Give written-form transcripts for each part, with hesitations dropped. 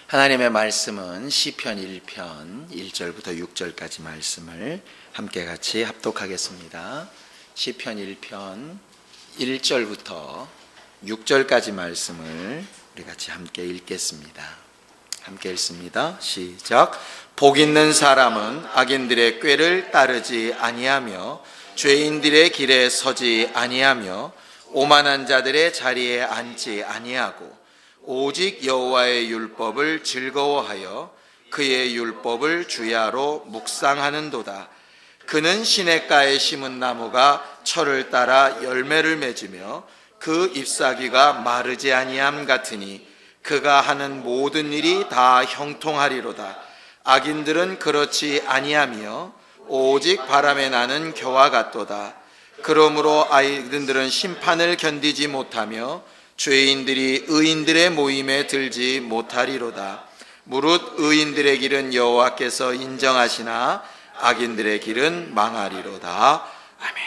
하나님의 말씀은 시편 1편 1절부터 6절까지 말씀을 함께 같이 합독하겠습니다. 시편 1편 1절부터 6절까지 말씀을 우리 같이 함께 읽겠습니다. 함께 읽습니다. 시작. 복 있는 사람은 악인들의 꾀를 따르지 아니하며 죄인들의 길에 서지 아니하며 오만한 자들의 자리에 앉지 아니하고 오직 여호와의 율법을 즐거워하여 그의 율법을 주야로 묵상하는도다. 그는 시냇가에 심은 나무가 철을 따라 열매를 맺으며 그 잎사귀가 마르지 아니함 같으니 그가 하는 모든 일이 다 형통하리로다. 악인들은 그렇지 아니하며 오직 바람에 나는 겨와 같도다. 그러므로 악인들은 심판을 견디지 못하며 죄인들이 의인들의 모임에 들지 못하리로다. 무릇 의인들의 길은 여호와께서 인정하시나 악인들의 길은 망하리로다. 아멘.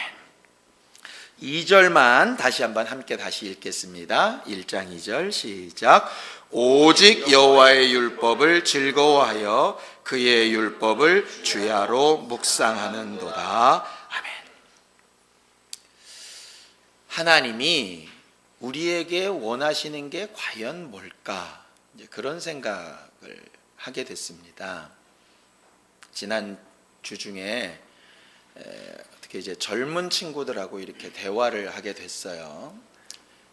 2절만 다시 한번 함께 다시 읽겠습니다. 1장 2절 시작. 오직 여호와의 율법을 즐거워하여 그의 율법을 주야로 묵상하는도다. 아멘. 하나님이 우리에게 원하시는 게 과연 뭘까? 이제 그런 생각을 하게 됐습니다. 지난 주 중에 어떻게 이제 젊은 친구들하고 이렇게 대화를 하게 됐어요.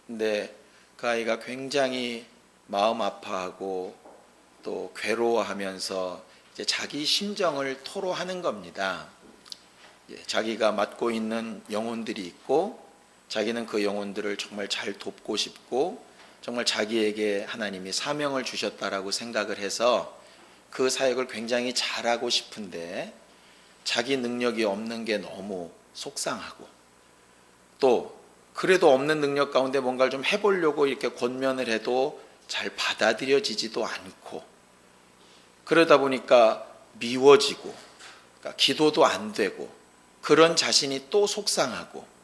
근데 그 아이가 굉장히 마음 아파하고 또 괴로워하면서 이제 자기 심정을 토로하는 겁니다. 자기가 맡고 있는 영혼들이 있고 자기는 그 영혼들을 정말 잘 돕고 싶고 정말 자기에게 하나님이 사명을 주셨다라고 생각을 해서 그 사역을 굉장히 잘하고 싶은데 자기 능력이 없는 게 너무 속상하고 또 그래도 없는 능력 가운데 뭔가를 좀 해보려고 이렇게 권면을 해도 잘 받아들여지지도 않고 그러다 보니까 미워지고 그러니까 기도도 안 되고 그런 자신이 또 속상하고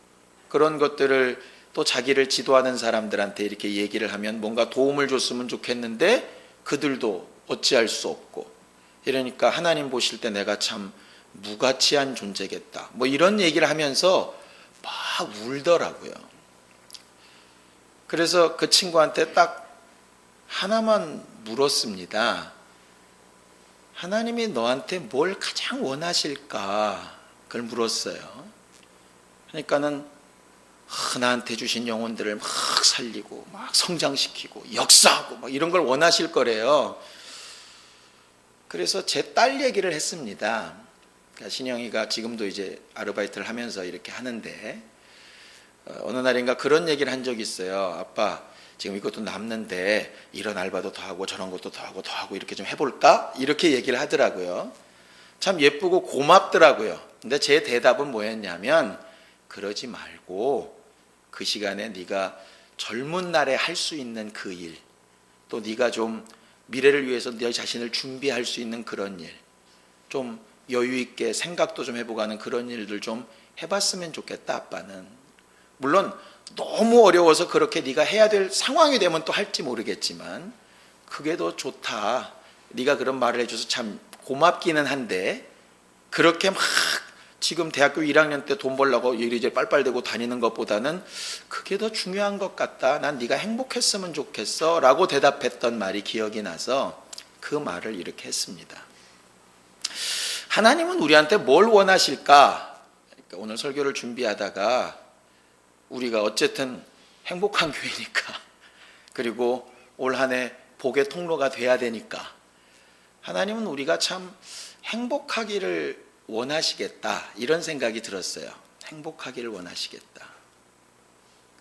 그런 것들을 또 자기를 지도하는 사람들한테 이렇게 얘기를 하면 뭔가 도움을 줬으면 좋겠는데 그들도 어찌할 수 없고 이러니까 하나님 보실 때 내가 참 무가치한 존재겠다 뭐 이런 얘기를 하면서 막 울더라고요. 그래서 그 친구한테 딱 하나만 물었습니다. 하나님이 너한테 뭘 가장 원하실까? 그걸 물었어요. 그러니까는 나한테 주신 영혼들을 막 살리고 막 성장시키고 역사하고 막 이런 걸 원하실 거래요. 그래서 제 딸 얘기를 했습니다. 그러니까 신영이가 지금도 이제 아르바이트를 하면서 이렇게 하는데 어느 날인가 그런 얘기를 한 적이 있어요. 아빠 지금 이것도 남는데 이런 알바도 더 하고 저런 것도 더 하고 이렇게 좀 해볼까? 이렇게 얘기를 하더라고요. 참 예쁘고 고맙더라고요. 근데 제 대답은 뭐였냐면 그러지 말고 그 시간에 네가 젊은 날에 할 수 있는 그 일, 또 네가 좀 미래를 위해서 네 자신을 준비할 수 있는 그런 일, 좀 여유 있게 생각도 좀 해보고 하는 그런 일들 좀 해봤으면 좋겠다. 아빠는 물론 너무 어려워서 그렇게 네가 해야 될 상황이 되면 또 할지 모르겠지만 그게 더 좋다. 네가 그런 말을 해줘서 참 고맙기는 한데 그렇게 막 지금 대학교 1학년 때 돈 벌려고 이리저리 빨빨대고 다니는 것보다는 그게 더 중요한 것 같다. 난 네가 행복했으면 좋겠어 라고 대답했던 말이 기억이 나서 그 말을 이렇게 했습니다. 하나님은 우리한테 뭘 원하실까? 그러니까 오늘 설교를 준비하다가 우리가 어쨌든 행복한 교회니까 그리고 올 한 해 복의 통로가 돼야 되니까 하나님은 우리가 참 행복하기를 원하시겠다 이런 생각이 들었어요. 행복하기를 원하시겠다.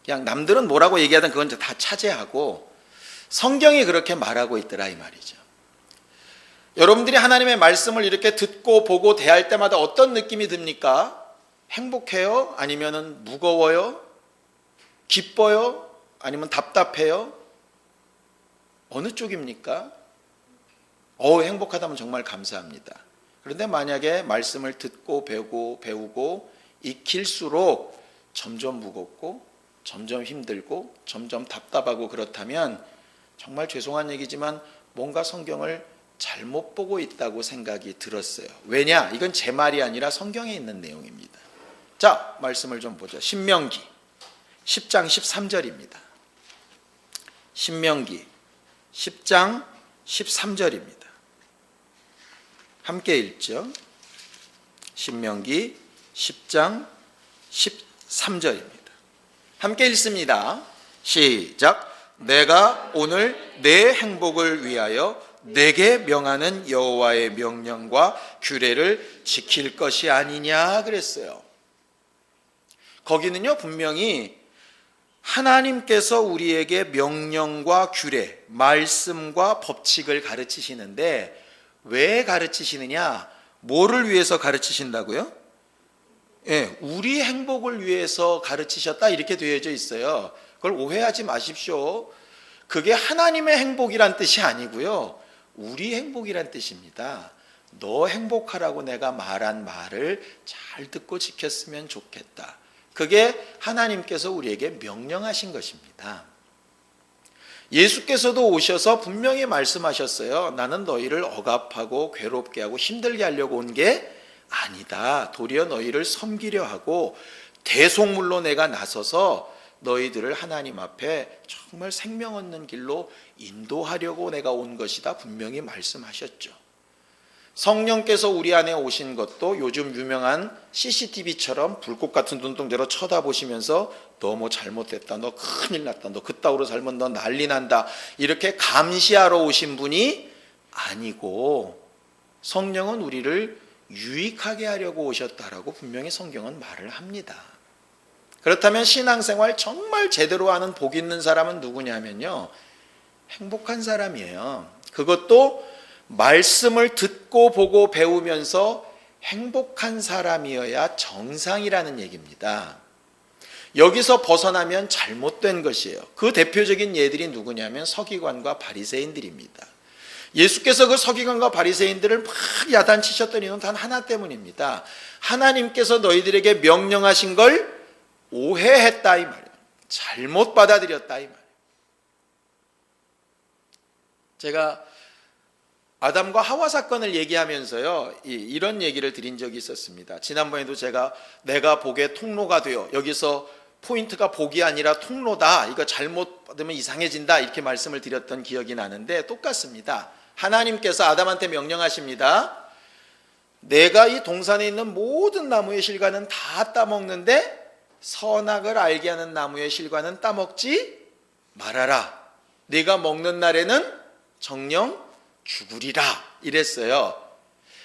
그냥 남들은 뭐라고 얘기하든 그건 다 차지하고 성경이 그렇게 말하고 있더라 이 말이죠. 여러분들이 하나님의 말씀을 이렇게 듣고 보고 대할 때마다 어떤 느낌이 듭니까? 행복해요? 아니면 무거워요? 기뻐요? 아니면 답답해요? 어느 쪽입니까? 행복하다면 정말 감사합니다. 그런데 만약에 말씀을 듣고 배우고 익힐수록 점점 무겁고 점점 힘들고 점점 답답하고 그렇다면 정말 죄송한 얘기지만 뭔가 성경을 잘못 보고 있다고 생각이 들었어요. 왜냐? 이건 제 말이 아니라 성경에 있는 내용입니다. 자, 말씀을 좀 보죠. 신명기 10장 13절입니다. 신명기 10장 13절입니다. 함께 읽죠. 신명기 10장 13절입니다. 함께 읽습니다. 시작. 내가 오늘 내 행복을 위하여 내게 명하는 여호와의 명령과 규례를 지킬 것이 아니냐 그랬어요. 거기는요, 분명히 하나님께서 우리에게 명령과 규례, 말씀과 법칙을 가르치시는데 왜 가르치시느냐? 뭐를 위해서 가르치신다고요? 예, 우리 행복을 위해서 가르치셨다 이렇게 되어져 있어요. 그걸 오해하지 마십시오. 그게 하나님의 행복이란 뜻이 아니고요, 우리 행복이란 뜻입니다. 너 행복하라고 내가 말한 말을 잘 듣고 지켰으면 좋겠다. 그게 하나님께서 우리에게 명령하신 것입니다. 예수께서도 오셔서 분명히 말씀하셨어요. 나는 너희를 억압하고 괴롭게 하고 힘들게 하려고 온 게 아니다. 도리어 너희를 섬기려 하고 대속물로 내가 나서서 너희들을 하나님 앞에 정말 생명 얻는 길로 인도하려고 내가 온 것이다. 분명히 말씀하셨죠. 성령께서 우리 안에 오신 것도 요즘 유명한 CCTV처럼 불꽃 같은 눈동자로 쳐다보시면서 너 뭐 잘못했다, 너 큰일 났다, 너 그따위로 살면 너 난리 난다, 이렇게 감시하러 오신 분이 아니고 성령은 우리를 유익하게 하려고 오셨다라고 분명히 성경은 말을 합니다. 그렇다면 신앙생활 정말 제대로 하는 복 있는 사람은 누구냐면요, 행복한 사람이에요. 그것도 말씀을 듣고 보고 배우면서 행복한 사람이어야 정상이라는 얘기입니다. 여기서 벗어나면 잘못된 것이에요. 그 대표적인 예들이 누구냐면 서기관과 바리새인들입니다. 예수께서 그 서기관과 바리새인들을 막 야단치셨던 이유는 단 하나 때문입니다. 하나님께서 너희들에게 명령하신 걸 오해했다 이 말이에요. 잘못 받아들였다 이 말이에요. 제가 아담과 하와 사건을 얘기하면서요, 이런 얘기를 드린 적이 있었습니다. 지난번에도 제가 내가 복의 통로가 되어, 여기서 포인트가 복이 아니라 통로다, 이거 잘못 받으면 이상해진다, 이렇게 말씀을 드렸던 기억이 나는데 똑같습니다. 하나님께서 아담한테 명령하십니다. 내가 이 동산에 있는 모든 나무의 실과는 다 따먹는데 선악을 알게 하는 나무의 실과는 따먹지 말아라. 네가 먹는 날에는 정녕 죽으리라 이랬어요.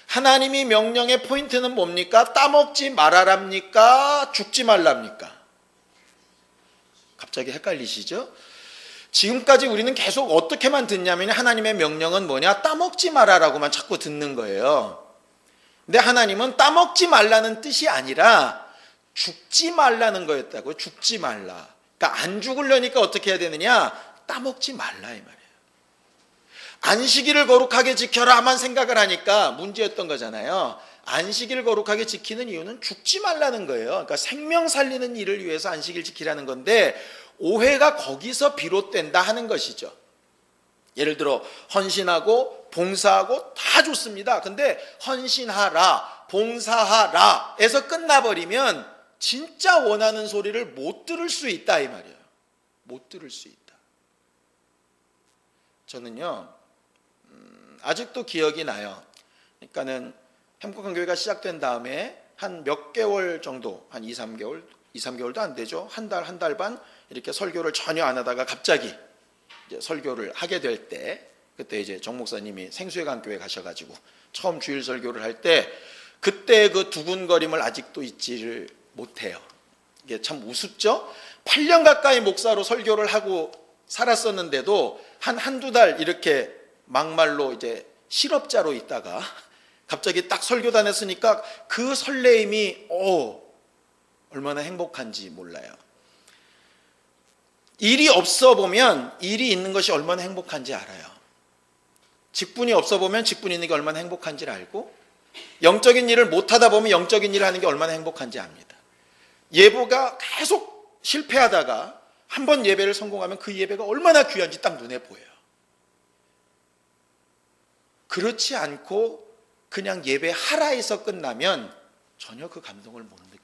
하나님이 명령의 포인트는 뭡니까? 따먹지 말아랍니까? 죽지 말랍니까? 갑자기 헷갈리시죠? 지금까지 우리는 계속 어떻게만 듣냐면 하나님의 명령은 뭐냐? 따먹지 마라라고만 자꾸 듣는 거예요. 근데 하나님은 따먹지 말라는 뜻이 아니라 죽지 말라는 거였다고. 죽지 말라. 그러니까 안 죽으려니까 어떻게 해야 되느냐? 따먹지 말라 이 말이에요. 안식일을 거룩하게 지켜라만 생각을 하니까 문제였던 거잖아요. 안식일을 거룩하게 지키는 이유는 죽지 말라는 거예요. 그러니까 생명 살리는 일을 위해서 안식일 지키라는 건데 오해가 거기서 비롯된다 하는 것이죠. 예를 들어 헌신하고 봉사하고 다 좋습니다. 근데 헌신하라, 봉사하라 에서 끝나버리면 진짜 원하는 소리를 못 들을 수 있다 이 말이에요. 못 들을 수 있다. 저는요, 아직도 기억이 나요. 그러니까는 행복한 교회가 시작된 다음에 한 몇 개월 정도, 한 2, 3개월도 안 되죠. 한 달 반 이렇게 설교를 전혀 안 하다가 갑자기 이제 설교를 하게 될 때, 그때 이제 정 목사님이 생수회관 교회 가셔가지고 처음 주일 설교를 할 때 그때 그 두근거림을 아직도 잊지를 못해요. 이게 참 우습죠? 8년 가까이 목사로 설교를 하고 살았었는데도 한두 달 이렇게 막말로 이제 실업자로 있다가 갑자기 딱 설교단에 서니까 그 설레임이 얼마나 행복한지 몰라요. 일이 없어 보면 일이 있는 것이 얼마나 행복한지 알아요. 직분이 없어 보면 직분이 있는 게 얼마나 행복한지를 알고, 영적인 일을 못하다 보면 영적인 일을 하는 게 얼마나 행복한지 압니다. 예보가 계속 실패하다가 한 번 예배를 성공하면 그 예배가 얼마나 귀한지 딱 눈에 보여요. 그렇지 않고 그냥 예배하라에서 끝나면 전혀 그 감동을 못 느낍니다.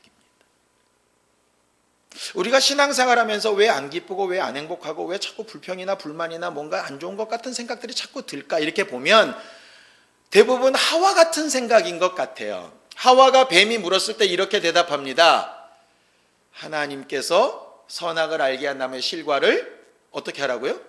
우리가 신앙생활하면서 왜 안 기쁘고 왜 안 행복하고 왜 자꾸 불평이나 불만이나 뭔가 안 좋은 것 같은 생각들이 자꾸 들까, 이렇게 보면 대부분 하와 같은 생각인 것 같아요. 하와가 뱀이 물었을 때 이렇게 대답합니다. 하나님께서 선악을 알게 한 나무의 실과를 어떻게 하라고요?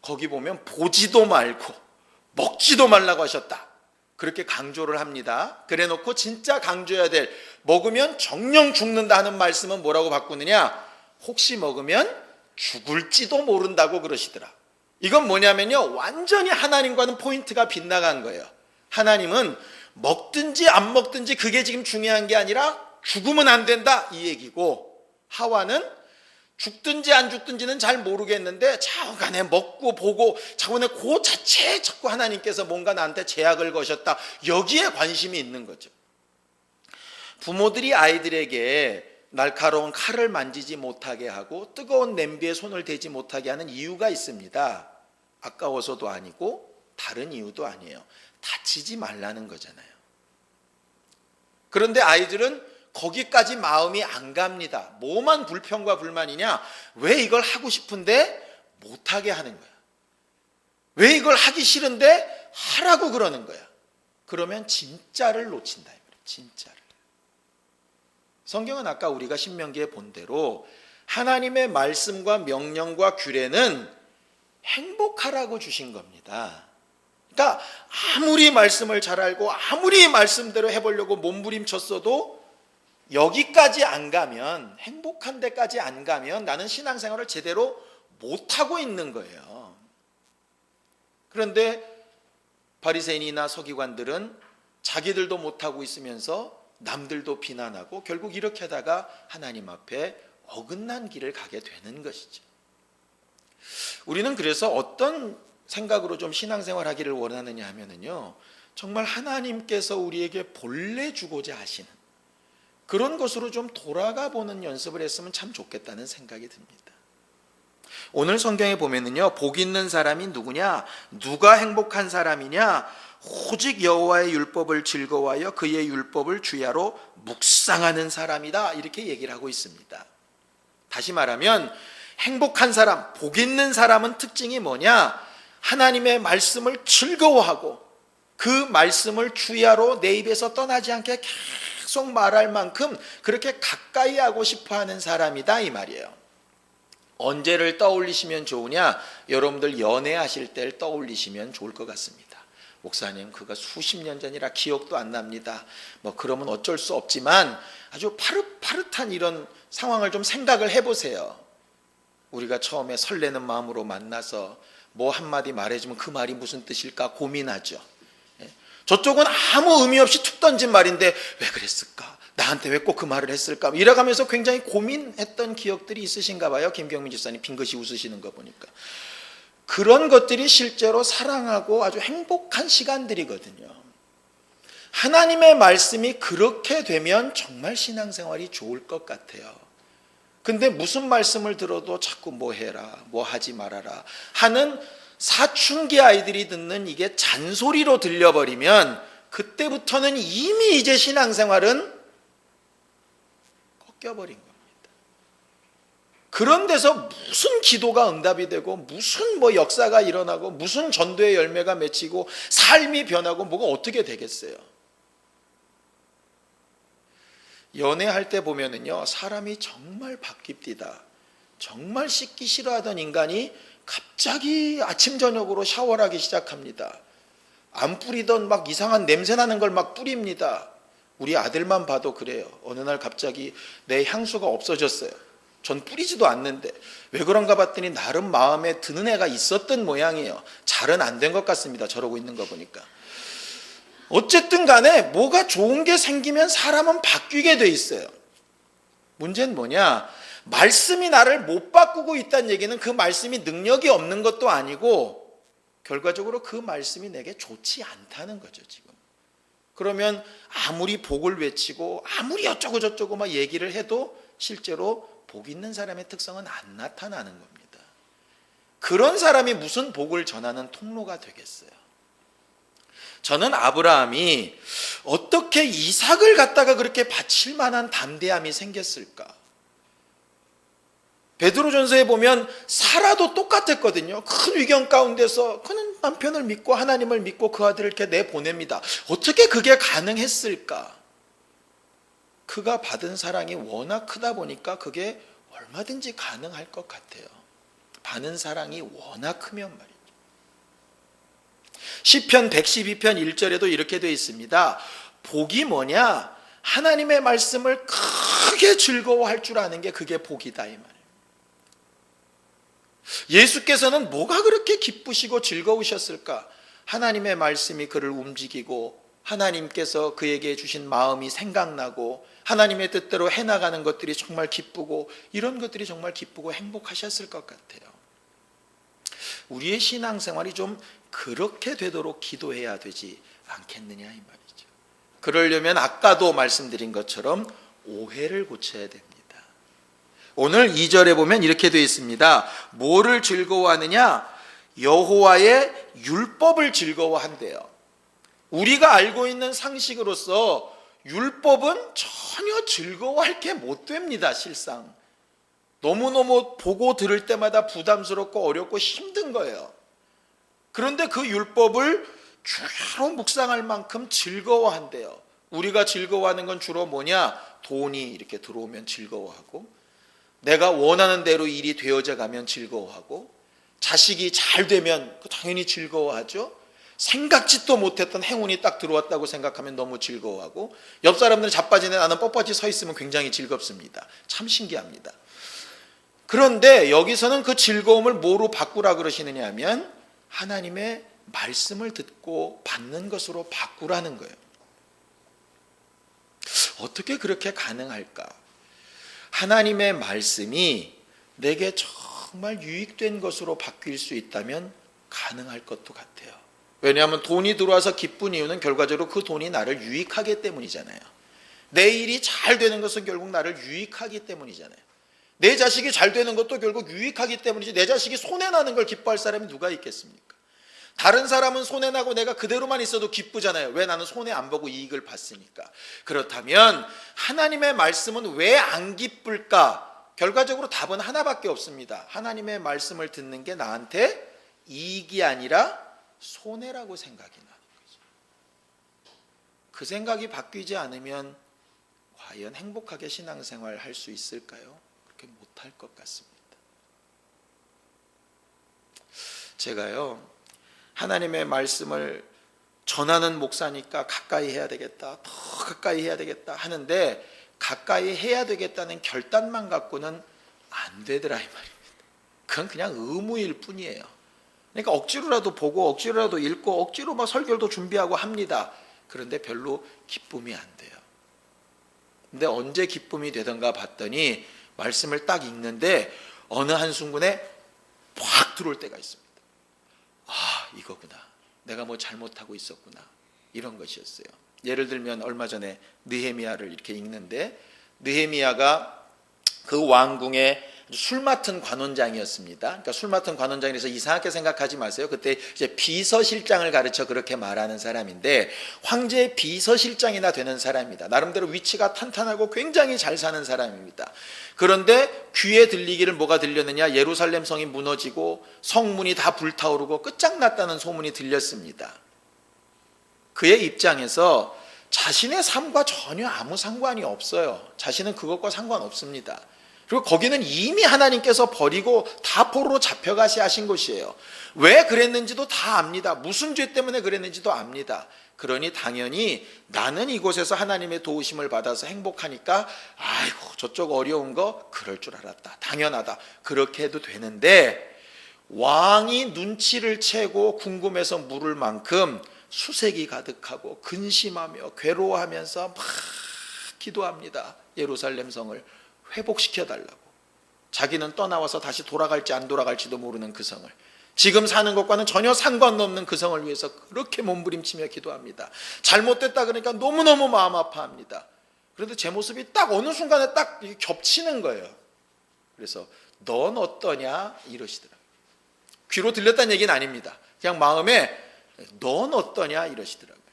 거기 보면 보지도 말고 먹지도 말라고 하셨다, 그렇게 강조를 합니다. 그래 놓고 진짜 강조해야 될, 먹으면 정령 죽는다 하는 말씀은 뭐라고 바꾸느냐? 혹시 먹으면 죽을지도 모른다고 그러시더라. 이건 뭐냐면요, 완전히 하나님과는 포인트가 빗나간 거예요. 하나님은 먹든지 안 먹든지 그게 지금 중요한 게 아니라 죽으면 안 된다, 이 얘기고, 하와는 죽든지 안 죽든지는 잘 모르겠는데 자꾸간에 먹고 보고 자꾸간에 그 자체에 자꾸 하나님께서 뭔가 나한테 제약을 거셨다, 여기에 관심이 있는 거죠. 부모들이 아이들에게 날카로운 칼을 만지지 못하게 하고 뜨거운 냄비에 손을 대지 못하게 하는 이유가 있습니다. 아까워서도 아니고 다른 이유도 아니에요. 다치지 말라는 거잖아요. 그런데 아이들은 거기까지 마음이 안 갑니다. 뭐만 불평과 불만이냐? 왜 이걸 하고 싶은데 못하게 하는 거야? 왜 이걸 하기 싫은데 하라고 그러는 거야? 그러면 진짜를 놓친다, 진짜를. 성경은 아까 우리가 신명기에 본 대로 하나님의 말씀과 명령과 규례는 행복하라고 주신 겁니다. 그러니까 아무리 말씀을 잘 알고 아무리 말씀대로 해보려고 몸부림쳤어도 여기까지 안 가면, 행복한 데까지 안 가면 나는 신앙생활을 제대로 못하고 있는 거예요. 그런데 바리새인이나 서기관들은 자기들도 못하고 있으면서 남들도 비난하고 결국 이렇게 하다가 하나님 앞에 어긋난 길을 가게 되는 것이죠. 우리는 그래서 어떤 생각으로 좀 신앙생활하기를 원하느냐 하면은요, 정말 하나님께서 우리에게 본래 주고자 하시는 그런 것으로 좀 돌아가 보는 연습을 했으면 참 좋겠다는 생각이 듭니다. 오늘 성경에 보면은요, 복 있는 사람이 누구냐? 누가 행복한 사람이냐? 오직 여호와의 율법을 즐거워하여 그의 율법을 주야로 묵상하는 사람이다, 이렇게 얘기를 하고 있습니다. 다시 말하면 행복한 사람, 복 있는 사람은 특징이 뭐냐? 하나님의 말씀을 즐거워하고 그 말씀을 주야로 내 입에서 떠나지 않게 계속 말할 만큼 그렇게 가까이 하고 싶어하는 사람이다, 이 말이에요. 언제를 떠올리시면 좋으냐? 여러분들 연애하실 때를 떠올리시면 좋을 것 같습니다. 목사님, 그가 수십 년 전이라 기억도 안 납니다. 그러면 어쩔 수 없지만 아주 파릇파릇한 이런 상황을 좀 생각을 해보세요. 우리가 처음에 설레는 마음으로 만나서 뭐 한마디 말해주면 그 말이 무슨 뜻일까 고민하죠. 저쪽은 아무 의미 없이 툭 던진 말인데 왜 그랬을까? 나한테 왜 꼭 그 말을 했을까? 이래가면서 굉장히 고민했던 기억들이 있으신가 봐요. 김경민 집사님 빙긋이 웃으시는 거 보니까. 그런 것들이 실제로 사랑하고 아주 행복한 시간들이거든요. 하나님의 말씀이 그렇게 되면 정말 신앙생활이 좋을 것 같아요. 근데 무슨 말씀을 들어도 자꾸 뭐 해라, 뭐 하지 말아라 하는 사춘기 아이들이 듣는 이게 잔소리로 들려버리면 그때부터는 이미 이제 신앙생활은 꺾여버린 겁니다. 그런 데서 무슨 기도가 응답이 되고 무슨 역사가 일어나고 무슨 전도의 열매가 맺히고 삶이 변하고 뭐가 어떻게 되겠어요? 연애할 때 보면은요, 사람이 정말 바뀝디다. 정말 씻기 싫어하던 인간이 갑자기 아침 저녁으로 샤워를 하기 시작합니다. 안 뿌리던 막 이상한 냄새 나는 걸 막 뿌립니다. 우리 아들만 봐도 그래요. 어느 날 갑자기 내 향수가 없어졌어요. 전 뿌리지도 않는데 왜 그런가 봤더니 나름 마음에 드는 애가 있었던 모양이에요. 잘은 안 된 것 같습니다. 저러고 있는 거 보니까. 어쨌든 간에 뭐가 좋은 게 생기면 사람은 바뀌게 돼 있어요. 문제는 뭐냐? 말씀이 나를 못 바꾸고 있다는 얘기는 그 말씀이 능력이 없는 것도 아니고 결과적으로 그 말씀이 내게 좋지 않다는 거죠, 지금. 그러면 아무리 복을 외치고 아무리 어쩌고 저쩌고 막 얘기를 해도 실제로 복 있는 사람의 특성은 안 나타나는 겁니다. 그런 사람이 무슨 복을 전하는 통로가 되겠어요? 저는 아브라함이 어떻게 이삭을 갖다가 그렇게 바칠 만한 담대함이 생겼을까? 베드로전서에 보면 사라도 똑같았거든요. 큰 위경 가운데서 그는 남편을 믿고 하나님을 믿고 그 아들을 이렇게 내보냅니다. 어떻게 그게 가능했을까? 그가 받은 사랑이 워낙 크다 보니까 그게 얼마든지 가능할 것 같아요. 받는 사랑이 워낙 크면 말이죠. 시편 112편 1절에도 이렇게 되어 있습니다. 복이 뭐냐? 하나님의 말씀을 크게 즐거워할 줄 아는 게 그게 복이다 이 말이에요. 예수께서는 뭐가 그렇게 기쁘시고 즐거우셨을까? 하나님의 말씀이 그를 움직이고 하나님께서 그에게 주신 마음이 생각나고 하나님의 뜻대로 해나가는 것들이 정말 기쁘고 이런 것들이 정말 기쁘고 행복하셨을 것 같아요. 우리의 신앙생활이 좀 그렇게 되도록 기도해야 되지 않겠느냐 이 말이죠. 그러려면 아까도 말씀드린 것처럼 오해를 고쳐야 됩니다. 오늘 2절에 보면 이렇게 되어 있습니다. 뭐를 즐거워하느냐? 여호와의 율법을 즐거워한대요. 우리가 알고 있는 상식으로서 율법은 전혀 즐거워할 게 못 됩니다. 실상 너무너무 보고 들을 때마다 부담스럽고 어렵고 힘든 거예요. 그런데 그 율법을 주로 묵상할 만큼 즐거워한대요. 우리가 즐거워하는 건 주로 뭐냐? 돈이 이렇게 들어오면 즐거워하고, 내가 원하는 대로 일이 되어져 가면 즐거워하고, 자식이 잘 되면 당연히 즐거워하죠. 생각지도 못했던 행운이 딱 들어왔다고 생각하면 너무 즐거워하고, 옆 사람들은 자빠지네 나는 뻣뻣이 서 있으면 굉장히 즐겁습니다. 참 신기합니다. 그런데 여기서는 그 즐거움을 뭐로 바꾸라 그러시느냐 하면 하나님의 말씀을 듣고 받는 것으로 바꾸라는 거예요. 어떻게 그렇게 가능할까? 하나님의 말씀이 내게 정말 유익된 것으로 바뀔 수 있다면 가능할 것도 같아요. 왜냐하면 돈이 들어와서 기쁜 이유는 결과적으로 그 돈이 나를 유익하기 때문이잖아요. 내 일이 잘 되는 것은 결국 나를 유익하기 때문이잖아요. 내 자식이 잘 되는 것도 결국 유익하기 때문이지, 내 자식이 손해나는 걸 기뻐할 사람이 누가 있겠습니까? 다른 사람은 손해나고 내가 그대로만 있어도 기쁘잖아요. 왜? 나는 손해 안 보고 이익을 봤으니까. 그렇다면 하나님의 말씀은 왜 안 기쁠까? 결과적으로 답은 하나밖에 없습니다. 하나님의 말씀을 듣는 게 나한테 이익이 아니라 손해라고 생각이 나는 거죠. 그 생각이 바뀌지 않으면 과연 행복하게 신앙생활 할 수 있을까요? 그렇게 못할 것 같습니다. 제가요, 하나님의 말씀을 전하는 목사니까 가까이 해야 되겠다, 더 가까이 해야 되겠다 하는데, 가까이 해야 되겠다는 결단만 갖고는 안 되더라 이 말입니다. 그건 그냥 의무일 뿐이에요. 그러니까 억지로라도 보고 억지로라도 읽고 억지로 막 설교도 준비하고 합니다. 그런데 별로 기쁨이 안 돼요. 근데 언제 기쁨이 되던가 봤더니 말씀을 딱 읽는데 어느 한순간에 확 들어올 때가 있습니다. 아, 이거구나. 내가 뭐 잘못하고 있었구나. 이런 것이었어요. 예를 들면 얼마 전에 느헤미야를 이렇게 읽는데, 느헤미야가 그 왕궁의 술 맡은 관원장이었습니다. 그러니까 술 맡은 관원장이라서 이상하게 생각하지 마세요. 그때 이제 비서실장을 가르쳐 그렇게 말하는 사람인데, 황제의 비서실장이나 되는 사람입니다. 나름대로 위치가 탄탄하고 굉장히 잘 사는 사람입니다. 그런데 귀에 들리기를 뭐가 들렸느냐? 예루살렘 성이 무너지고 성문이 다 불타오르고 끝장났다는 소문이 들렸습니다. 그의 입장에서 자신의 삶과 전혀 아무 상관이 없어요. 자신은 그것과 상관없습니다. 그리고 거기는 이미 하나님께서 버리고 다 포로로 잡혀가시 하신 곳이에요. 왜 그랬는지도 다 압니다. 무슨 죄 때문에 그랬는지도 압니다. 그러니 당연히 나는 이곳에서 하나님의 도우심을 받아서 행복하니까 아이고 저쪽 어려운 거 그럴 줄 알았다. 당연하다. 그렇게 해도 되는데, 왕이 눈치를 채고 궁금해서 물을 만큼 수색이 가득하고 근심하며 괴로워하면서 막 기도합니다. 예루살렘 성을 회복시켜달라고. 자기는 떠나와서 다시 돌아갈지 안 돌아갈지도 모르는 그 성을, 지금 사는 것과는 전혀 상관없는 그 성을 위해서 그렇게 몸부림치며 기도합니다. 잘못됐다 그러니까 너무너무 마음 아파합니다. 그런데 제 모습이 딱 어느 순간에 딱 겹치는 거예요. 그래서 넌 어떠냐 이러시더라고요. 귀로 들렸다는 얘기는 아닙니다. 그냥 마음에 넌 어떠냐 이러시더라고요.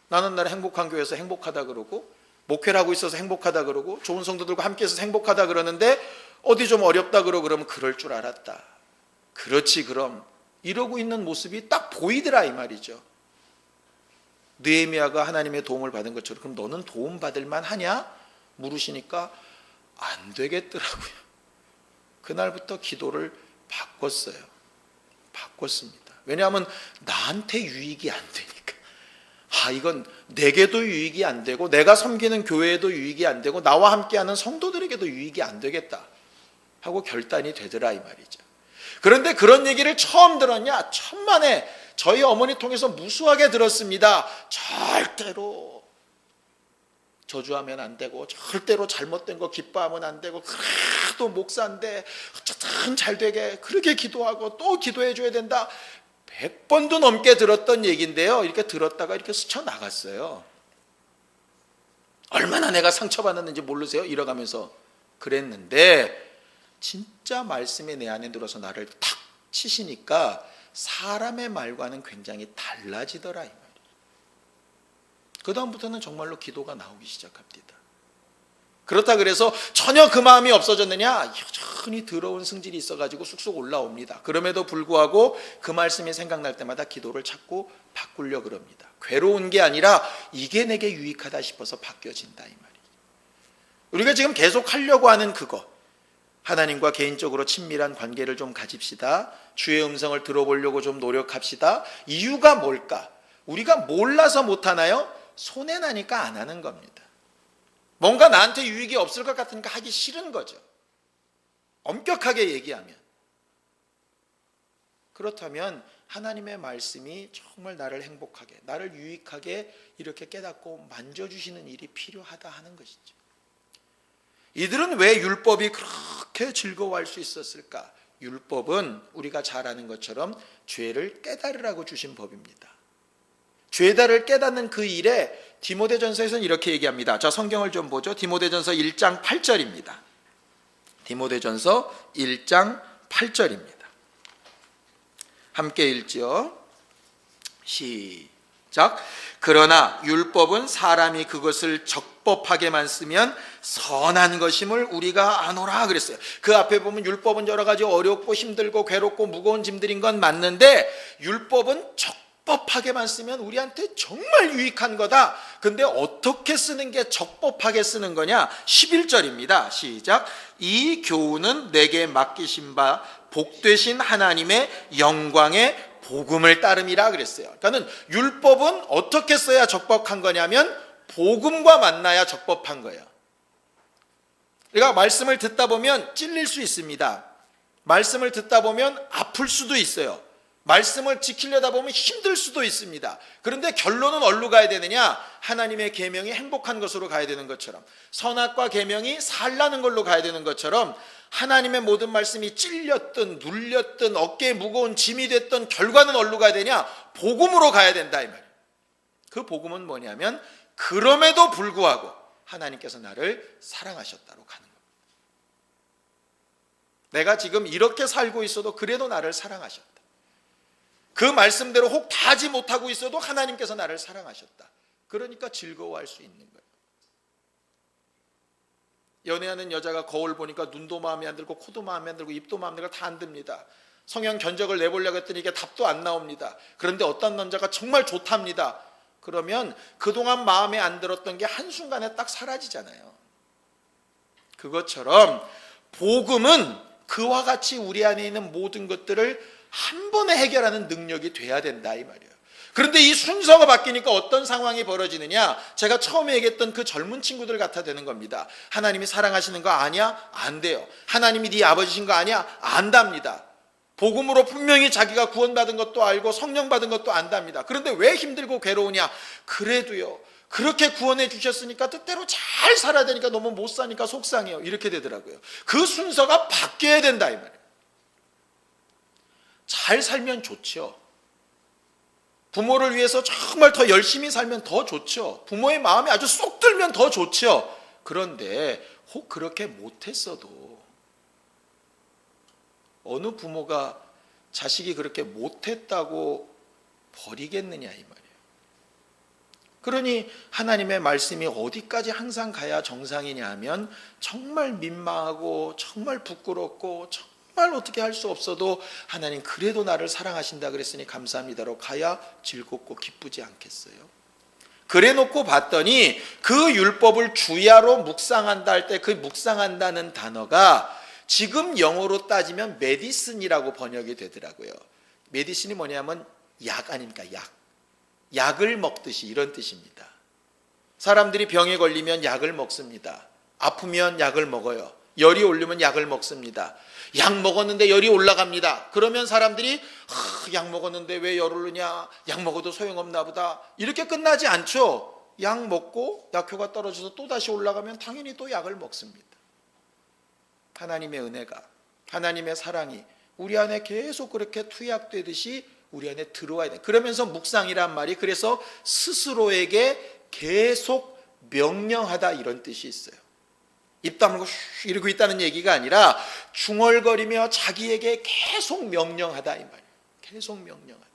나는 나를 행복한 교회에서 행복하다 그러고 목회를 하고 있어서 행복하다 그러고 좋은 성도들과 함께 해서 행복하다 그러는데 어디 좀 어렵다 그러면 그럴 줄 알았다. 그렇지 그럼 이러고 있는 모습이 딱 보이더라 이 말이죠. 느헤미야가 하나님의 도움을 받은 것처럼 그럼 너는 도움받을 만하냐? 물으시니까 안 되겠더라고요. 그날부터 기도를 바꿨습니다. 왜냐하면 나한테 유익이 안 되니까. 이건 내게도 유익이 안 되고 내가 섬기는 교회에도 유익이 안 되고 나와 함께하는 성도들에게도 유익이 안 되겠다 하고 결단이 되더라 이 말이죠. 그런데 그런 얘기를 처음 들었냐? 천만에 저희 어머니 통해서 무수하게 들었습니다. 절대로 저주하면 안 되고 절대로 잘못된 거 기뻐하면 안 되고 그래도 목사인데 어쨌든 잘 되게 그렇게 기도하고 또 기도해 줘야 된다. 100번도 넘게 들었던 얘기인데요. 이렇게 들었다가 이렇게 스쳐나갔어요. 얼마나 내가 상처받았는지 모르세요? 이러가면서 그랬는데 진짜 말씀이 내 안에 들어서 나를 탁 치시니까 사람의 말과는 굉장히 달라지더라 이 말이에요. 그 다음부터는 정말로 기도가 나오기 시작합니다. 그렇다 그래서 전혀 그 마음이 없어졌느냐? 여전히 더러운 승질이 있어가지고 쑥쑥 올라옵니다. 그럼에도 불구하고 그 말씀이 생각날 때마다 기도를 찾고 바꾸려고 그럽니다. 괴로운 게 아니라 이게 내게 유익하다 싶어서 바뀌어진다 이 말이에요. 우리가 지금 계속 하려고 하는 그거, 하나님과 개인적으로 친밀한 관계를 좀 가집시다. 주의 음성을 들어보려고 좀 노력합시다. 이유가 뭘까? 우리가 몰라서 못하나요? 손해나니까 안 하는 겁니다. 뭔가 나한테 유익이 없을 것 같으니까 하기 싫은 거죠. 엄격하게 얘기하면. 그렇다면 하나님의 말씀이 정말 나를 행복하게, 나를 유익하게 이렇게 깨닫고 만져주시는 일이 필요하다 하는 것이죠. 이들은 왜 율법이 그렇게 즐거워할 수 있었을까? 율법은 우리가 잘 아는 것처럼 죄를 깨달으라고 주신 법입니다. 죄다를 깨닫는 그 일에 디모데전서에서는 이렇게 얘기합니다. 자, 성경을 좀 보죠. 디모데전서 1장 8절입니다. 디모데전서 1장 8절입니다. 함께 읽지요. 시작. 그러나 율법은 사람이 그것을 적법하게만 쓰면 선한 것임을 우리가 아노라 그랬어요. 그 앞에 보면 율법은 여러 가지 어렵고 힘들고 괴롭고 무거운 짐들인 건 맞는데 율법은 적법하게만 쓰면 우리한테 정말 유익한 거다. 근데 어떻게 쓰는 게 적법하게 쓰는 거냐? 11절입니다. 시작. 이 교훈은 내게 맡기신 바 복되신 하나님의 영광의 복음을 따름이라 그랬어요. 그러니까 율법은 어떻게 써야 적법한 거냐면 복음과 만나야 적법한 거예요. 그러니까 말씀을 듣다 보면 찔릴 수 있습니다. 말씀을 듣다 보면 아플 수도 있어요. 말씀을 지키려다 보면 힘들 수도 있습니다. 그런데 결론은 어디로 가야 되느냐? 하나님의 계명이 행복한 것으로 가야 되는 것처럼, 선악과 계명이 살라는 걸로 가야 되는 것처럼 하나님의 모든 말씀이 찔렸든 눌렸든 어깨에 무거운 짐이 됐든 결과는 어디로 가야 되냐? 복음으로 가야 된다 이 말이에요. 그 복음은 뭐냐면 그럼에도 불구하고 하나님께서 나를 사랑하셨다로 가는 겁니다. 내가 지금 이렇게 살고 있어도 그래도 나를 사랑하셨다. 그 말씀대로 혹 다 하지 못하고 있어도 하나님께서 나를 사랑하셨다. 그러니까 즐거워할 수 있는 거예요. 연애하는 여자가 거울 보니까 눈도 마음에 안 들고 코도 마음에 안 들고 입도 마음에 안 들고 다 안 듭니다. 성형 견적을 내보려고 했더니 이게 답도 안 나옵니다. 그런데 어떤 남자가 정말 좋답니다. 그러면 그동안 마음에 안 들었던 게 한순간에 딱 사라지잖아요. 그것처럼 복음은 그와 같이 우리 안에 있는 모든 것들을 한 번에 해결하는 능력이 돼야 된다 이 말이에요. 그런데 이 순서가 바뀌니까 어떤 상황이 벌어지느냐? 제가 처음에 얘기했던 그 젊은 친구들 같아 되는 겁니다. 하나님이 사랑하시는 거 아니야? 안 돼요. 하나님이 네 아버지신 거 아니야? 안답니다. 복음으로 분명히 자기가 구원받은 것도 알고 성령 받은 것도 안답니다. 그런데 왜 힘들고 괴로우냐? 그래도요, 그렇게 구원해 주셨으니까 뜻대로 잘 살아야 되니까 너무 못 사니까 속상해요. 이렇게 되더라고요. 그 순서가 바뀌어야 된다 이 말이에요. 잘 살면 좋죠. 부모를 위해서 정말 더 열심히 살면 더 좋죠. 부모의 마음에 아주 쏙 들면 더 좋죠. 그런데 혹 그렇게 못했어도 어느 부모가 자식이 그렇게 못했다고 버리겠느냐 이 말이에요. 그러니 하나님의 말씀이 어디까지 항상 가야 정상이냐 하면 정말 민망하고 정말 부끄럽고 정말 어떻게 할 수 없어도 하나님 그래도 나를 사랑하신다 그랬으니 감사합니다로 가야 즐겁고 기쁘지 않겠어요? 그래 놓고 봤더니 그 율법을 주야로 묵상한다 할 때 그 묵상한다는 단어가 지금 영어로 따지면 메디슨이라고 번역이 되더라고요. 메디슨이 뭐냐면 약 아닙니까? 약을 먹듯이 이런 뜻입니다. 사람들이 병에 걸리면 약을 먹습니다. 아프면 약을 먹어요. 열이 오르면 약을 먹습니다. 약 먹었는데 열이 올라갑니다. 그러면 사람들이 약 먹었는데 왜 열 오르냐? 약 먹어도 소용없나 보다. 이렇게 끝나지 않죠. 약 먹고 약효가 떨어져서 또다시 올라가면 당연히 또 약을 먹습니다. 하나님의 은혜가, 하나님의 사랑이 우리 안에 계속 그렇게 투약되듯이 우리 안에 들어와야 돼. 그러면서 묵상이란 말이 그래서 스스로에게 계속 명령하다 이런 뜻이 있어요. 입 다물고 이러고 있다는 얘기가 아니라 중얼거리며 자기에게 계속 명령하다 이 말이에요. 계속 명령하다.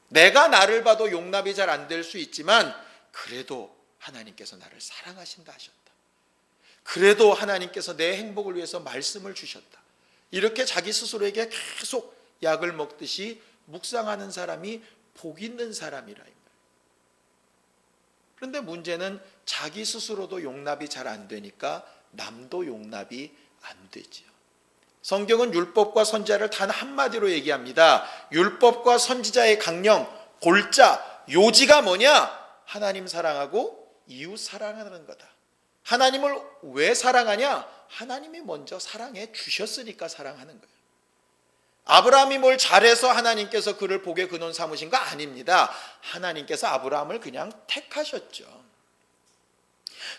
내가 나를 봐도 용납이 잘 안 될 수 있지만 그래도 하나님께서 나를 사랑하신다 하셨다. 그래도 하나님께서 내 행복을 위해서 말씀을 주셨다. 이렇게 자기 스스로에게 계속 약을 먹듯이 묵상하는 사람이 복 있는 사람이라 이 말이에요. 그런데 문제는 자기 스스로도 용납이 잘 안 되니까 남도 용납이 안 되지요. 성경은 율법과 선지자를 단 한마디로 얘기합니다. 율법과 선지자의 강령, 골자, 요지가 뭐냐? 하나님 사랑하고 이웃 사랑하는 거다. 하나님을 왜 사랑하냐? 하나님이 먼저 사랑해 주셨으니까 사랑하는 거예요. 아브라함이 뭘 잘해서 하나님께서 그를 복의 근원 삼으신 거 아닙니다. 하나님께서 아브라함을 그냥 택하셨죠.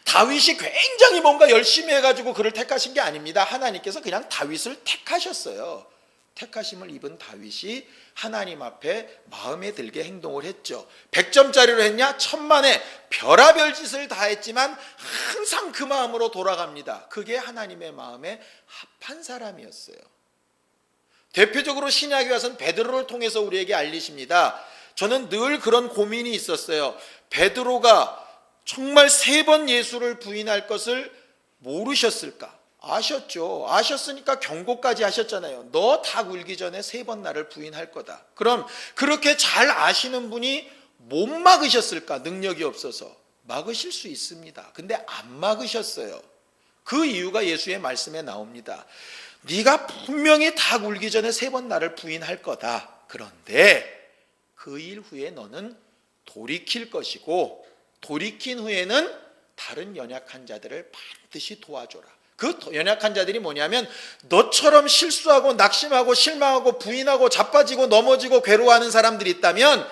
다윗이 굉장히 뭔가 열심히 해가지고 그를 택하신 게 아닙니다. 하나님께서 그냥 다윗을 택하셨어요. 택하심을 입은 다윗이 하나님 앞에 마음에 들게 행동을 했죠. 100점짜리로 했냐? 천만에 별하별 짓을 다 했지만 항상 그 마음으로 돌아갑니다. 그게 하나님의 마음에 합한 사람이었어요. 대표적으로 신약에 와서는 베드로를 통해서 우리에게 알리십니다. 저는 늘 그런 고민이 있었어요. 베드로가 정말 3번 예수를 부인할 것을 모르셨을까? 아셨죠. 아셨으니까 경고까지 하셨잖아요. 너 닭 울기 전에 3번 나를 부인할 거다. 그럼 그렇게 잘 아시는 분이 못 막으셨을까? 능력이 없어서. 막으실 수 있습니다. 근데 안 막으셨어요. 그 이유가 예수의 말씀에 나옵니다. 네가 분명히 닭 울기 전에 3번 나를 부인할 거다. 그런데 그 일 후에 너는 돌이킬 것이고 돌이킨 후에는 다른 연약한 자들을 반드시 도와줘라. 그 연약한 자들이 뭐냐면 너처럼 실수하고 낙심하고 실망하고 부인하고 자빠지고 넘어지고 괴로워하는 사람들이 있다면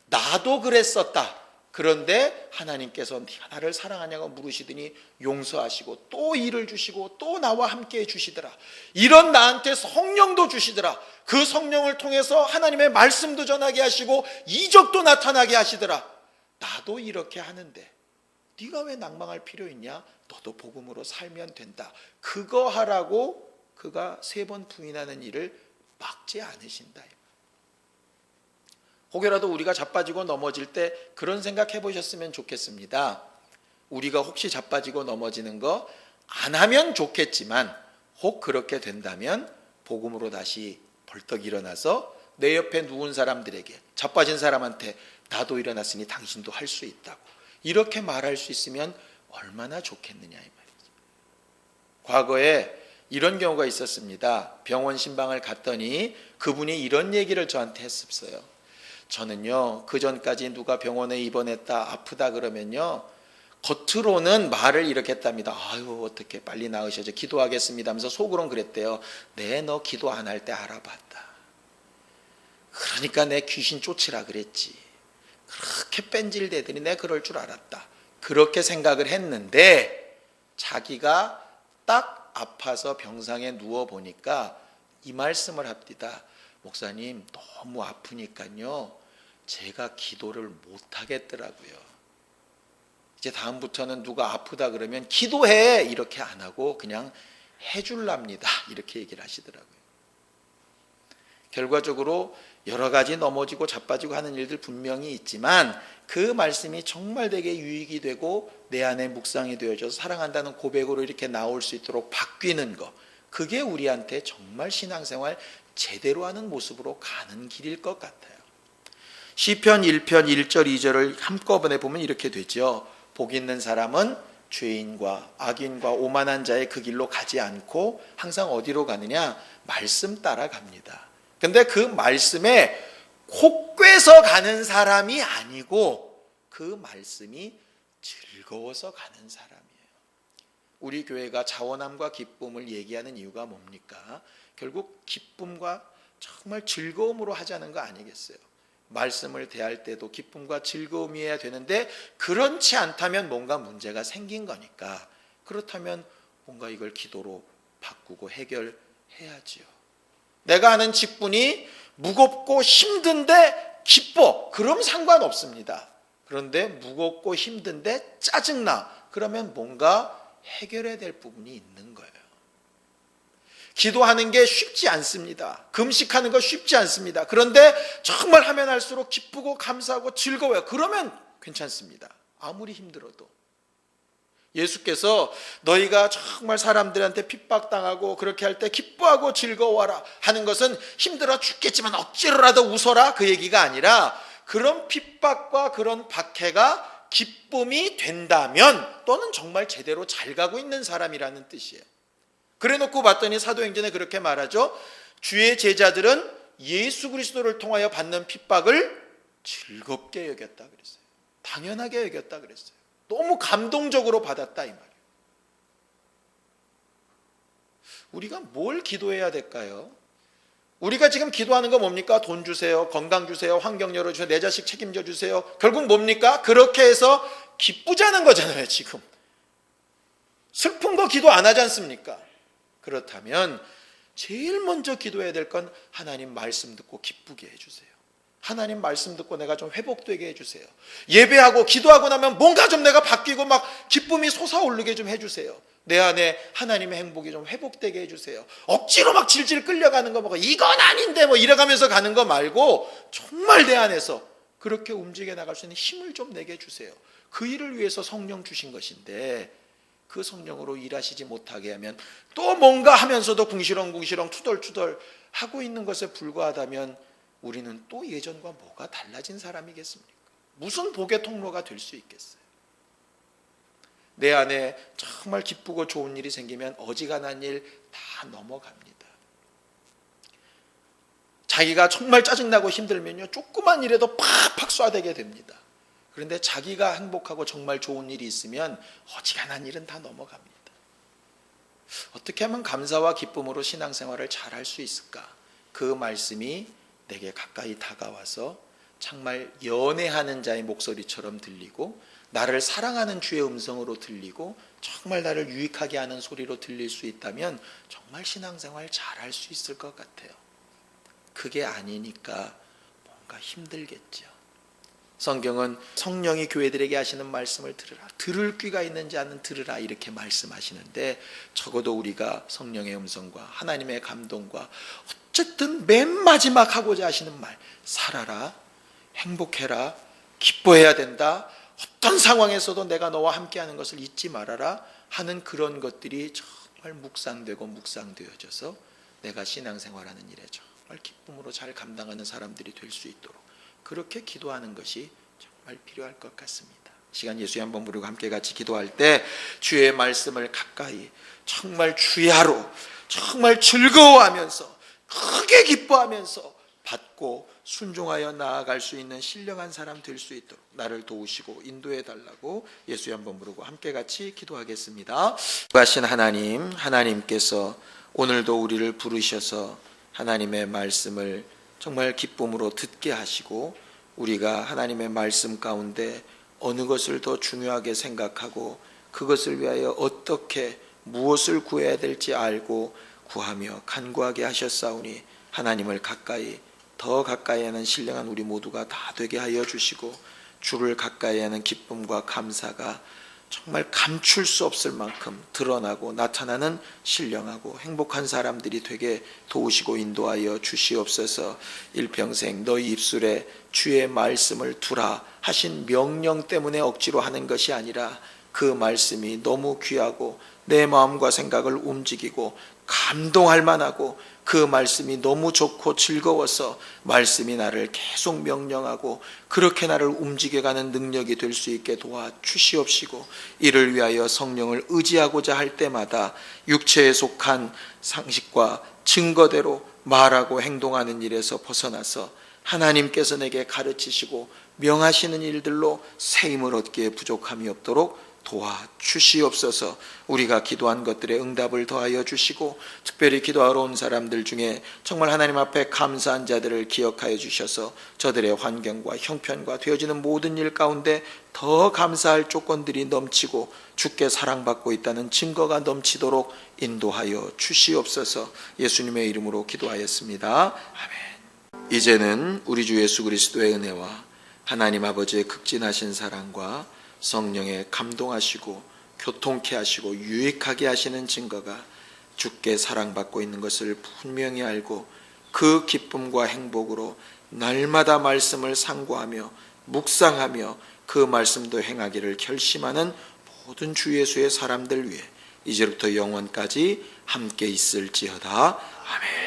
나도 그랬었다. 그런데 하나님께서 네가 나를 사랑하냐고 물으시더니 용서하시고 또 일을 주시고 또 나와 함께 해주시더라. 이런 나한테 성령도 주시더라. 그 성령을 통해서 하나님의 말씀도 전하게 하시고 이적도 나타나게 하시더라. 나도 이렇게 하는데 네가 왜 낭망할 필요 있냐? 너도 복음으로 살면 된다. 그거 하라고 그가 3번 부인하는 일을 막지 않으신다. 혹여라도 우리가 자빠지고 넘어질 때 그런 생각 해보셨으면 좋겠습니다. 우리가 혹시 자빠지고 넘어지는 거 안 하면 좋겠지만 혹 그렇게 된다면 복음으로 다시 벌떡 일어나서 내 옆에 누운 사람들에게 자빠진 사람한테 나도 일어났으니 당신도 할 수 있다고 이렇게 말할 수 있으면 얼마나 좋겠느냐 이 말이죠. 과거에 이런 경우가 있었습니다. 병원 신방을 갔더니 그분이 이런 얘기를 저한테 했었어요. 저는요 그 전까지 누가 병원에 입원했다 아프다 그러면요 겉으로는 말을 이렇게 했답니다. 아유 어떻게 빨리 나으셔서 기도하겠습니다 하면서 속으로는 그랬대요. 네, 너 기도 안 할 때 알아봤다. 그러니까 내 귀신 쫓으라 그랬지. 그렇게 뺀질대더니 내가 그럴 줄 알았다. 그렇게 생각을 했는데 자기가 딱 아파서 병상에 누워보니까 이 말씀을 합니다. 목사님 너무 아프니까요 제가 기도를 못하겠더라고요. 이제 다음부터는 누가 아프다 그러면 기도해 이렇게 안 하고 그냥 해줄랍니다. 이렇게 얘기를 하시더라고요. 결과적으로 여러 가지 넘어지고 자빠지고 하는 일들 분명히 있지만 그 말씀이 정말 되게 유익이 되고 내 안에 묵상이 되어져서 사랑한다는 고백으로 이렇게 나올 수 있도록 바뀌는 것, 그게 우리한테 정말 신앙생활 제대로 하는 모습으로 가는 길일 것 같아요. 시편 1편 1절 2절을 한꺼번에 보면 이렇게 되죠. 복 있는 사람은 죄인과 악인과 오만한 자의 그 길로 가지 않고 항상 어디로 가느냐? 말씀 따라 갑니다. 근데 그 말씀에 혹꿰서 가는 사람이 아니고 그 말씀이 즐거워서 가는 사람이에요. 우리 교회가 자원함과 기쁨을 얘기하는 이유가 뭡니까? 결국 기쁨과 정말 즐거움으로 하자는 거 아니겠어요? 말씀을 대할 때도 기쁨과 즐거움이어야 되는데 그렇지 않다면 뭔가 문제가 생긴 거니까, 그렇다면 뭔가 이걸 기도로 바꾸고 해결해야지요. 내가 하는 직분이 무겁고 힘든데 기뻐, 그럼 상관없습니다. 그런데 무겁고 힘든데 짜증나, 그러면 뭔가 해결해야 될 부분이 있는 거예요. 기도하는 게 쉽지 않습니다. 금식하는 거 쉽지 않습니다. 그런데 정말 하면 할수록 기쁘고 감사하고 즐거워요. 그러면 괜찮습니다. 아무리 힘들어도. 예수께서 너희가 정말 사람들한테 핍박당하고 그렇게 할 때 기뻐하고 즐거워하라 하는 것은 힘들어 죽겠지만 억지로라도 웃어라, 그 얘기가 아니라 그런 핍박과 그런 박해가 기쁨이 된다면 너는 정말 제대로 잘 가고 있는 사람이라는 뜻이에요. 그래 놓고 봤더니 사도행전에 그렇게 말하죠. 주의 제자들은 예수 그리스도를 통하여 받는 핍박을 즐겁게 여겼다 그랬어요. 당연하게 여겼다 그랬어요. 너무 감동적으로 받았다 이 말이에요. 우리가 뭘 기도해야 될까요? 우리가 지금 기도하는 거 뭡니까? 돈 주세요, 건강 주세요, 환경 열어주세요, 내 자식 책임져 주세요. 결국 뭡니까? 그렇게 해서 기쁘자는 거잖아요. 지금 슬픈 거 기도 안 하지 않습니까? 그렇다면 제일 먼저 기도해야 될 건 하나님 말씀 듣고 기쁘게 해주세요. 하나님 말씀 듣고 내가 좀 회복되게 해주세요. 예배하고 기도하고 나면 뭔가 좀 내가 바뀌고 막 기쁨이 솟아오르게 좀 해주세요. 내 안에 하나님의 행복이 좀 회복되게 해주세요. 억지로 막 질질 끌려가는 거 보고 이건 아닌데 뭐 이래가면서 가는 거 말고 정말 내 안에서 그렇게 움직여 나갈 수 있는 힘을 좀 내게 해주세요. 그 일을 위해서 성령 주신 것인데 그 성령으로 일하시지 못하게 하면 또 뭔가 하면서도 궁시렁궁시렁 투덜투덜 하고 있는 것에 불과하다면 우리는 또 예전과 뭐가 달라진 사람이겠습니까? 무슨 복의 통로가 될 수 있겠어요? 내 안에 정말 기쁘고 좋은 일이 생기면 어지간한 일 다 넘어갑니다. 자기가 정말 짜증나고 힘들면요, 조그만 일에도 팍팍 쏴대게 됩니다. 그런데 자기가 행복하고 정말 좋은 일이 있으면 어지간한 일은 다 넘어갑니다. 어떻게 하면 감사와 기쁨으로 신앙생활을 잘할 수 있을까? 그 말씀이 내게 가까이 다가와서 정말 연애하는 자의 목소리처럼 들리고 나를 사랑하는 주의 음성으로 들리고 정말 나를 유익하게 하는 소리로 들릴 수 있다면 정말 신앙생활 잘할 수 있을 것 같아요. 그게 아니니까 뭔가 힘들겠죠. 성경은 성령이 교회들에게 하시는 말씀을 들으라, 들을 귀가 있는 자는 들으라 이렇게 말씀하시는데 적어도 우리가 성령의 음성과 하나님의 감동과 어쨌든 맨 마지막 하고자 하시는 말, 살아라, 행복해라, 기뻐해야 된다, 어떤 상황에서도 내가 너와 함께하는 것을 잊지 말아라 하는 그런 것들이 정말 묵상되고 묵상되어져서 내가 신앙생활하는 일에 정말 기쁨으로 잘 감당하는 사람들이 될 수 있도록 그렇게 기도하는 것이 정말 필요할 것 같습니다. 시간 예수에 한번 부르고 함께 같이 기도할 때 주의 말씀을 가까이 정말 주야로 정말 즐거워하면서 크게 기뻐하면서 받고 순종하여 나아갈 수 있는 신령한 사람 될 수 있도록 나를 도우시고 인도해 달라고 예수에 한번 부르고 함께 같이 기도하겠습니다. 하신 하나님, 하나님께서 오늘도 우리를 부르셔서 하나님의 말씀을 정말 기쁨으로 듣게 하시고 우리가 하나님의 말씀 가운데 어느 것을 더 중요하게 생각하고 그것을 위하여 어떻게 무엇을 구해야 될지 알고 구하며 간구하게 하셨사오니 하나님을 가까이 더 가까이 하는 신령한 우리 모두가 다 되게 하여 주시고 주를 가까이 하는 기쁨과 감사가 정말 감출 수 없을 만큼 드러나고 나타나는 신령하고 행복한 사람들이 되게 도우시고 인도하여 주시옵소서. 일평생 너희 입술에 주의 말씀을 두라 하신 명령 때문에 억지로 하는 것이 아니라 그 말씀이 너무 귀하고 내 마음과 생각을 움직이고 감동할 만하고 그 말씀이 너무 좋고 즐거워서 말씀이 나를 계속 명령하고 그렇게 나를 움직여가는 능력이 될 수 있게 도와주시옵시고, 이를 위하여 성령을 의지하고자 할 때마다 육체에 속한 상식과 증거대로 말하고 행동하는 일에서 벗어나서 하나님께서 내게 가르치시고 명하시는 일들로 새 힘을 얻기에 부족함이 없도록 도와주시옵소서. 우리가 기도한 것들의 응답을 더하여 주시고, 특별히 기도하러 온 사람들 중에 정말 하나님 앞에 감사한 자들을 기억하여 주셔서 저들의 환경과 형편과 되어지는 모든 일 가운데 더 감사할 조건들이 넘치고 주께 사랑받고 있다는 증거가 넘치도록 인도하여 주시옵소서. 예수님의 이름으로 기도하였습니다. 아멘. 이제는 우리 주 예수 그리스도의 은혜와 하나님 아버지의 극진하신 사랑과 성령의 감동하시고 교통케 하시고 유익하게 하시는 증거가 주께 사랑받고 있는 것을 분명히 알고 그 기쁨과 행복으로 날마다 말씀을 상고하며 묵상하며 그 말씀도 행하기를 결심하는 모든 주 예수의 사람들 위해 이제부터 영원까지 함께 있을지어다. 아멘.